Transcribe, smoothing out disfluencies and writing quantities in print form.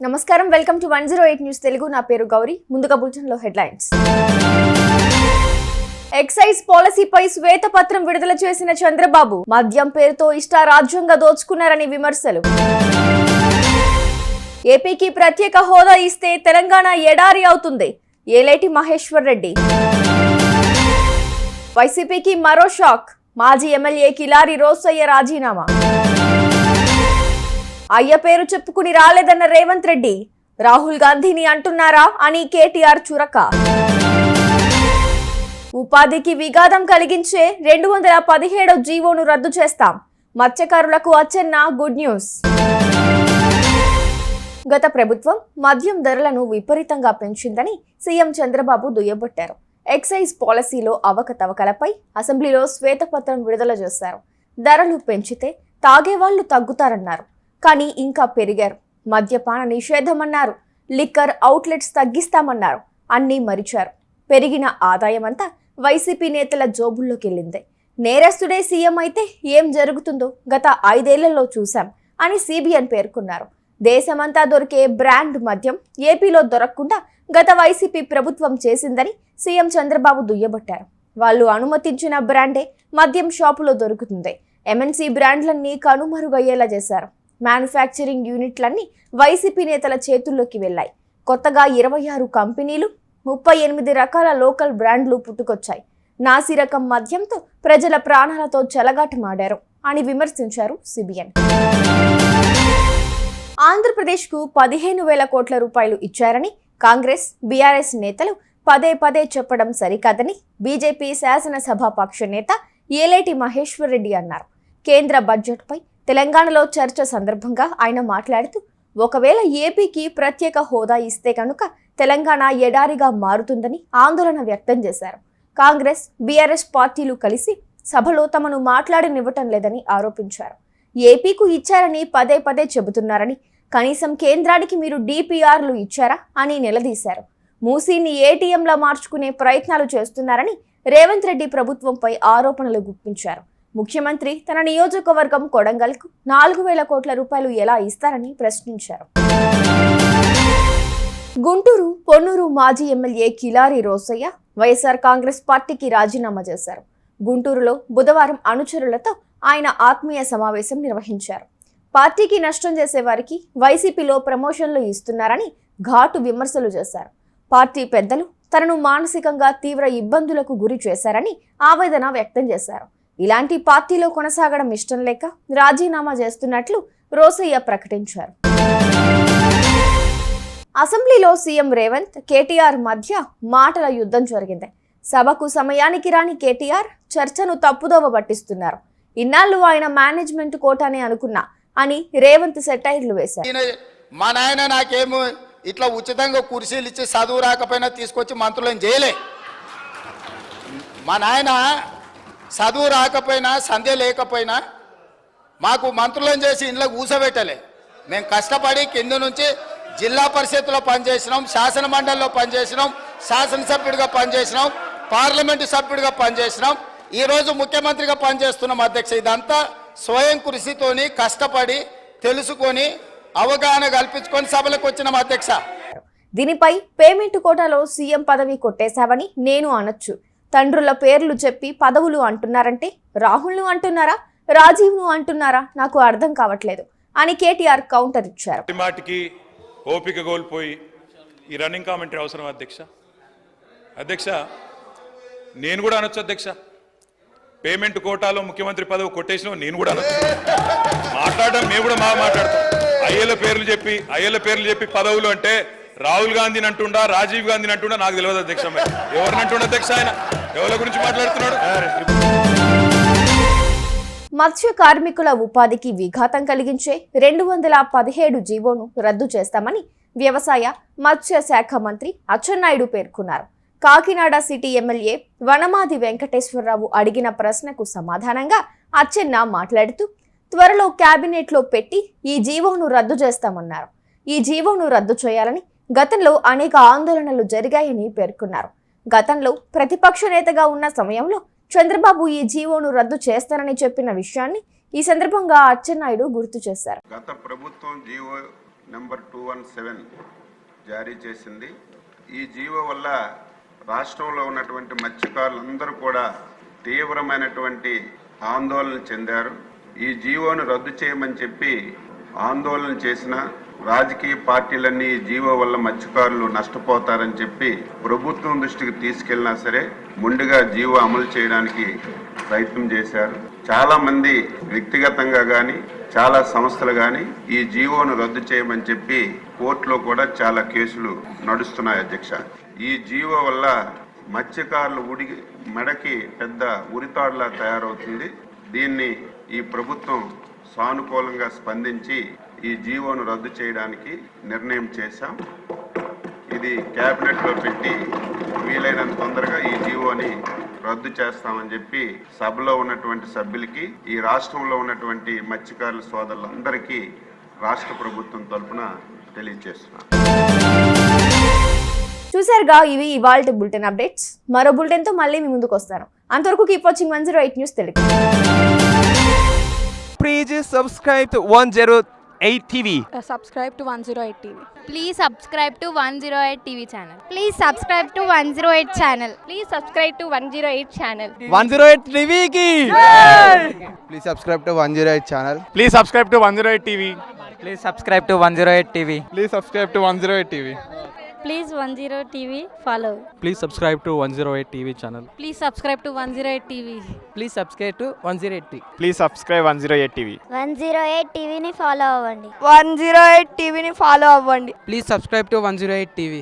నమస్కారం welcome to 108 news Telugu నా పేరు గౌరీ ముందుగా బులెటిన్ లో హెడ్లైన్స్ ఎక్సైజ్ పాలసీపై శ్వేతపత్రం విడుదల చేసిన చంద్రబాబు మద్యం పేరుతో ఇష్టారాజ్యంగా దోచుకున్నారని విమర్శలు ఏపీకి ప్రత్యేక హోదా ఇస్తే తెలంగాణ ఎడారి అవుతుంది ఏలేటి మహేశ్వర్ రెడ్డి వైసీపీకి మరో షాక్ మాజీ ఎమ్మెల్యే కిలారి రోసయ్య రాజీనామా అయ్య పేరు చెప్పుకుని రాలేదన్న రేవంత్ రెడ్డి రాహుల్ గాంధీని అంటున్నారా అని కేటీఆర్ చురక ఉపాధికి విఘాతం కలిగించే 217 జీవోను రద్దు చేస్తాం మత్స్యకారులకు అచ్చెన్న గుడ్ న్యూస్ గత ప్రభుత్వం మద్యం ధరలను విపరీతంగా పెంచిందని సీఎం చంద్రబాబు దుయ్యబట్టారు. ఎక్సైజ్ పాలసీలో అవకతవకలపై అసెంబ్లీలో శ్వేతపత్రం విడుదల చేశారు. ధరలు పెంచితే తాగేవాళ్లు తగ్గుతారన్నారు. కానీ ఇంకా పెరిగారు. మద్యపాన నిషేధమన్నారు. Liquor outlets తగ్గిస్తామన్నారు. అన్నీ మరిచారు. పెరిగిన ఆదాయమంతా వైసీపీ నేతల జోబుల్లోకి వెళ్ళింది. నేరస్తుడే సీఎం అయితే ఏం జరుగుతుందో గత 5 ఏళ్లలో చూశాం అని సిబిఎన్ పేర్కొన్నారు. దేశమంతా దొరికే బ్రాండ్ మద్యం ఏపీలో దొరకకుండా గత వైసీపీ ప్రభుత్వం చేసిందని సీఎం చంద్రబాబు దుయ్యబట్టారు. వాళ్ళు అనుమతించిన బ్రాండే మద్యం షాపులో దొరుకుతుంది. ఎంఎన్సీ బ్రాండ్లన్నీ కనుమరుగయ్యేలా చేశారు. మ్యానుఫ్యాక్చరింగ్ యూనిట్లన్నీ వైసీపీ నేతల చేతుల్లోకి వెళ్లాయి. కొత్తగా 26 కంపెనీలు 38 రకాల లోకల్ బ్రాండ్లు పుట్టుకొచ్చాయి. నాసిరకం మద్యంతో ప్రజల ప్రాణాలతో చెలగాటమాడారు అని విమర్శించారు సిబిఎన్. ఆంధ్రప్రదేశ్కు 15,000 కోట్ల రూపాయలు ఇచ్చారని కాంగ్రెస్ బీఆర్ఎస్ నేతలు పదే పదే చెప్పడం సరికాదని బీజేపీ శాసనసభాపక్ష నేత ఏలేటి మహేశ్వర్ రెడ్డి అన్నారు. కేంద్ర బడ్జెట్పై తెలంగాణలో చర్చ సందర్భంగా ఆయన మాట్లాడుతూ ఒకవేళ ఏపీకి ప్రత్యేక హోదా ఇస్తే కనుక తెలంగాణ ఎడారిగా మారుతుందని ఆందోళన వ్యక్తం చేశారు. కాంగ్రెస్ బీఆర్ఎస్ పార్టీలు కలిసి సభలో తమను మాట్లాడనివ్వటం లేదని ఆరోపించారు. ఏపీకు ఇచ్చారని పదే పదే చెబుతున్నారని, కనీసం కేంద్రానికి మీరు డిపిఆర్లు ఇచ్చారా అని నిలదీశారు. మూసీని ఏటీఎంలా మార్చుకునే ప్రయత్నాలు చేస్తున్నారని రేవంత్ రెడ్డి ప్రభుత్వంపై ఆరోపణలు గుప్పించారు. ముఖ్యమంత్రి తన నియోజకవర్గం కొడంగల్కు 4,000 కోట్ల రూపాయలు ఎలా ఇస్తారని ప్రశ్నించారు. గుంటూరు పొన్నూరు మాజీ ఎమ్మెల్యే కిలారి రోసయ్య వైఎస్ఆర్ కాంగ్రెస్ పార్టీకి రాజీనామా చేశారు. గుంటూరులో బుధవారం అనుచరులతో ఆయన ఆత్మీయ సమావేశం నిర్వహించారు. పార్టీకి నష్టం చేసే వారికి వైసీపీలో ప్రమోషన్లు ఇస్తున్నారని ఘాటు విమర్శలు చేశారు. పార్టీ పెద్దలు తనను మానసికంగా తీవ్ర ఇబ్బందులకు గురి చేశారని ఆవేదన వ్యక్తం చేశారు. ఇలాంటి పార్టీలో కొనసాగడం ఇష్టం లేక రాజీనామా చేస్తున్నట్లు రోసయ్య ప్రకటించారు. అసెంబ్లీలో సీఎం రేవంత్ కేటీఆర్ మధ్య మాటల యుద్ధం జరిగింది. సభకు సమయానికి రాని కేటీఆర్ చర్చను తప్పుదోవ పట్టిస్తున్నారు. ఇన్నాళ్ళు ఆయన మేనేజ్మెంట్ కోటానే అనుకున్నా అని రేవంత్ సెటైర్లు వేశారు. మా నాయన నాకేమో ఇట్లా ఉచితంగా కుర్చీలు ఇచ్చి చదువు రాకపోయినా తీసుకొచ్చి మంత్రులను చేయలే. మా నాయన చదువు రాకపోయినా సంధ్య లేకపోయినా మాకు మంత్రులను చేసి ఇంట్లో కూసబెట్టలే. మేము కష్టపడి కింద నుంచి జిల్లా పరిషత్లో పనిచేసినాం, శాసన మండలిలో పనిచేసినాం, శాసనసభ్యుడిగా పనిచేసినాం, పార్లమెంటు సభ్యుడిగా పనిచేసినాం, ఈరోజు ముఖ్యమంత్రిగా పనిచేస్తున్నాం. అధ్యక్ష, ఇదంతా స్వయం కృషితోని కష్టపడి తెలుసుకొని అవగాహన కల్పించుకొని సభలకు వచ్చినాం. అధ్యక్ష, దీనిపై పేమెంట్ కోటాలో సీఎం పదవి కొట్టేశావని నేను అనొచ్చు. తండ్రుల పేర్లు చెప్పి పదవులు అంటున్నారంటే రాహుల్ను అంటున్నారా, రాజీవ్ను అంటున్నారా, నాకు అర్థం కావట్లేదు అని కేటీఆర్ కౌంటర్ ఇచ్చారు. మాటికి ఓపిక కోల్పోయి ఈ రన్నింగ్ కామెంటరీ అవసరం అధ్యక్ష. అధ్యక్ష, నేను కూడా అనొచ్చు అధ్యక్ష. పేమెంట్ కోటాలో ముఖ్యమంత్రి పదవి కొట్టేసిన నేను కూడా అనొచ్చు. మాట్లాడడం మేము కూడా మాట్లాడతాం. అయ్యేళ్ళ పేర్లు చెప్పి పదవులు అంటే రాహుల్ గాంధీని అంటుండా, రాజీవ్ గాంధీని అంటుండా నాకు తెలియదు అధ్యక్ష. ఎవరిని అంటుండ అధ్యక్ష? ఆయన ఎవరి గురించి మాట్లాడుతున్నాడు? మత్స్య కార్మికుల ఉపాధికి విఘాతం కలిగించే 217 జీవోను రద్దు చేస్తామని వ్యవసాయ మత్స్య శాఖ మంత్రి అచ్చెన్నాయుడు పేర్కొన్నారు. కాకినాడ సిటీ ఎమ్మెల్యే వనమాది వెంకటేశ్వరరావు అడిగిన ప్రశ్నకు సమాధానంగా అచ్చెన్న మాట్లాడుతూ త్వరలో కేబినెట్లో పెట్టి ఈ జీవోను రద్దు చేస్తామన్నారు. ఈ జీవోను రద్దు చేయాలని గతంలో అనేక ఆందోళనలు జరిగాయని పేర్కొన్నారు. గతంలో ప్రతిపక్ష నేతగా ఉన్న సమయంలో చంద్రబాబు ఈ జీవోను రద్దు చేస్తానని చెప్పిన విషయాన్ని ఈ సందర్భంగా అచ్చెన్నాయుడు గుర్తు చేశారు. గత ప్రభుత్వం జీవో నెంబర్ 217 జారీ చేసింది. ఈ జీవో వల్ల రాష్ట్రంలో ఉన్నటువంటి మత్స్యకారులందరూ కూడా తీవ్రమైనటువంటి ఆందోళన చెందారు. ఈ జీవోను రద్దు చేయమని చెప్పి ఆందోళన చేసిన రాజకీయ పార్టీలన్నీ ఈ జీవో వల్ల మత్స్యకారులు నష్టపోతారని చెప్పి ప్రభుత్వం దృష్టికి తీసుకెళ్లినా సరే ముందుగా జీవో అమలు చేయడానికి ప్రయత్నం చేశారు. చాలా మంది వ్యక్తిగతంగా కానీ చాలా సంస్థలు కానీ ఈ జీవోను రద్దు చేయమని చెప్పి కోర్టులో కూడా చాలా కేసులు నడుస్తున్నాయి అధ్యక్ష. ఈ జీవో వల్ల మత్స్యకారులు మెడకి పెద్ద ఉరితాడులా తయారవుతుంది. దీన్ని ఈ ప్రభుత్వం సానుకూలంగా స్పందించి ఈ జీవోను రద్దు చేయడానికి నిర్ణయం చేశాం. ఇది కేబినెట్లో పెట్టి వీలైనంత తొందరగా ఈ జీవోని రద్దు చేస్తామని చెప్పి సభలో ఉన్నటువంటి సభ్యులకి, ఈ రాష్ట్రంలో ఉన్నటువంటి మత్స్యకారుల సోదరులందరికీ రాష్ట్ర ప్రభుత్వం తరఫున తెలియజేస్తున్నాం. చూసారుగా, ఇవి ఇవాల్టి బులెటిన్ అప్డేట్స్. మరో బులెటిన్ తో మళ్ళీ మీ ముందుకు వస్తాను. అంతవరకు keep watching 108 news Telugu. Please subscribe to 108 TV. Subscribe to 108 TV. Please subscribe to 108 TV channel. Please subscribe to 108 channel. Please subscribe to 108 channel. 108 TV ki. Please subscribe to 108 channel. Please subscribe to 108 TV. Please subscribe to 108 TV. Please subscribe to 108 TV. Please 108 TV follow. Please subscribe to 108 TV channel. Please subscribe to 108 TV. Please subscribe to 108 TV. Please subscribe 108 TV. 108 TV ని follow అవ్వండి. 108 TV ని follow అవ్వండి. Please subscribe to 108 TV.